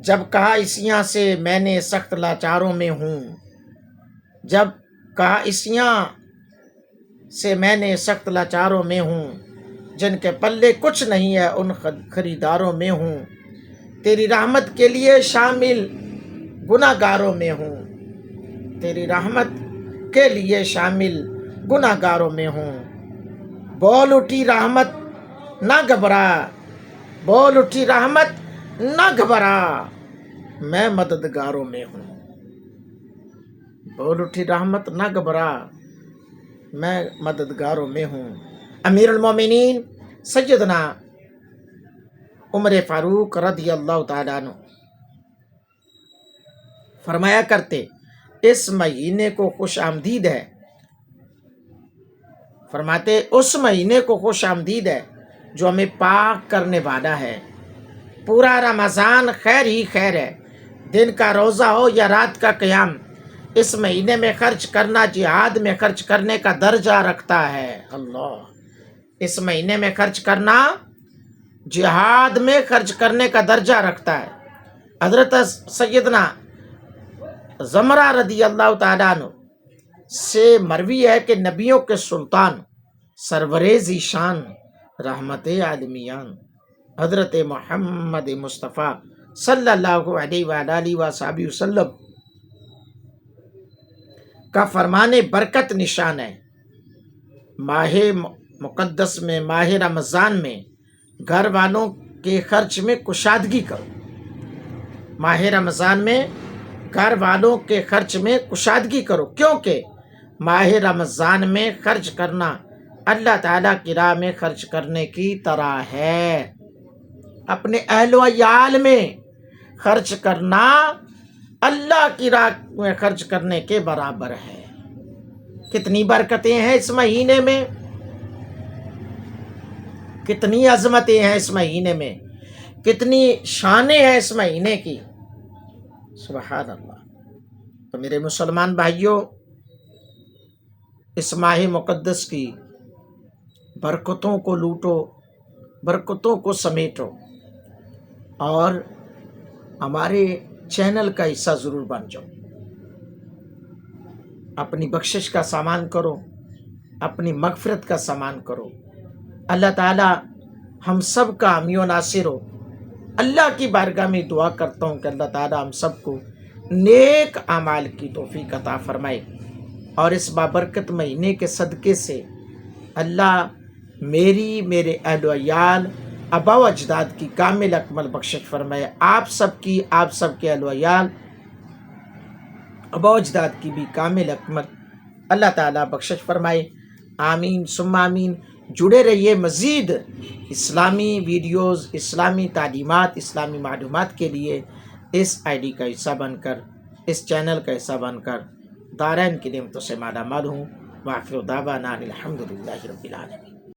جب کہا اسیاں سے میں نے سخت لاچاروں میں ہوں، جب کہا اسیاں سے میں نے سخت لاچاروں میں ہوں، جن کے پلے کچھ نہیں ہے ان خریداروں میں ہوں، تیری رحمت کے لیے شامل گناہ گاروں میں ہوں، تیری رحمت کے لیے شامل گناہ گاروں میں ہوں۔ بول اٹھی رحمت نہ گھبرا، بول اٹھی رحمت نہ گھبرا، میں مددگاروں میں ہوں۔ بول اٹھی رحمت نہ گھبرا، میں مددگاروں میں ہوں۔ امیر المومنین سیدنا عمر فاروق رضی اللہ تعالیٰ عنہ فرمایا کرتے، اس مہینے کو خوش آمدید ہے، فرماتے اس مہینے کو خوش آمدید ہے جو ہمیں پاک کرنے والا ہے۔ پورا رمضان خیر ہی خیر ہے، دن کا روزہ ہو یا رات کا قیام، اس مہینے میں خرچ کرنا جہاد میں خرچ کرنے کا درجہ رکھتا ہے۔ اللہ، اس مہینے میں خرچ کرنا جہاد میں خرچ کرنے کا درجہ رکھتا ہے۔ حضرت سیدنا زمرہ رضی اللہ تعالیٰ عنہ سے مروی ہے کہ نبیوں کے سلطان سرور ذیشان رحمت عالمیان حضرت محمد مصطفیٰ صلی اللہ علیہ وآلہ وصحبہ وسلم کا فرمان برکت نشان ہے، ماہ مقدس میں، ماہ رمضان میں گھر والوں کے خرچ میں کشادگی کرو۔ ماہ رمضان میں گھر والوں کے خرچ میں کشادگی کرو، کیونکہ ماہ رمضان میں خرچ کرنا اللہ تعالیٰ کی راہ میں خرچ کرنے کی طرح ہے۔ اپنے اہل و عیال میں خرچ کرنا اللہ کی راہ میں خرچ کرنے کے برابر ہے۔ کتنی برکتیں ہیں اس مہینے میں، کتنی عظمتیں ہیں اس مہینے میں، کتنی شانیں ہیں اس مہینے کی، سبحان اللہ۔ تو میرے مسلمان بھائیوں، اس ماہ مقدس کی برکتوں کو لوٹو، برکتوں کو سمیٹو، اور ہمارے چینل کا حصہ ضرور بن جاؤ۔ اپنی بخشش کا سامان کرو، اپنی مغفرت کا سامان کرو۔ اللہ تعالی ہم سب کا حامی و ناصر ہو۔ اللہ کی بارگاہ میں دعا کرتا ہوں کہ اللہ تعالی ہم سب کو نیک اعمال کی توفیق عطا فرمائے، اور اس بابرکت مہینے کے صدقے سے اللہ میرے اہل و عیال، آبا و اجداد کی کامل اکمل بخشش فرمائے، آپ سب کے اہل و عیال، آبا و اجداد کی بھی کامل اکمل اللہ تعالیٰ بخشش فرمائے۔ آمین ثم آمین۔ جڑے رہیے مزید اسلامی ویڈیوز، اسلامی تعلیمات، اسلامی معلومات کے لیے اس آئی ڈی کا حصہ بن کر، اس چینل کا حصہ بن کر دارین کی نعمتوں سے مالا مال ہوں۔ وآخر دعوانا الحمدللہ رب العالمین۔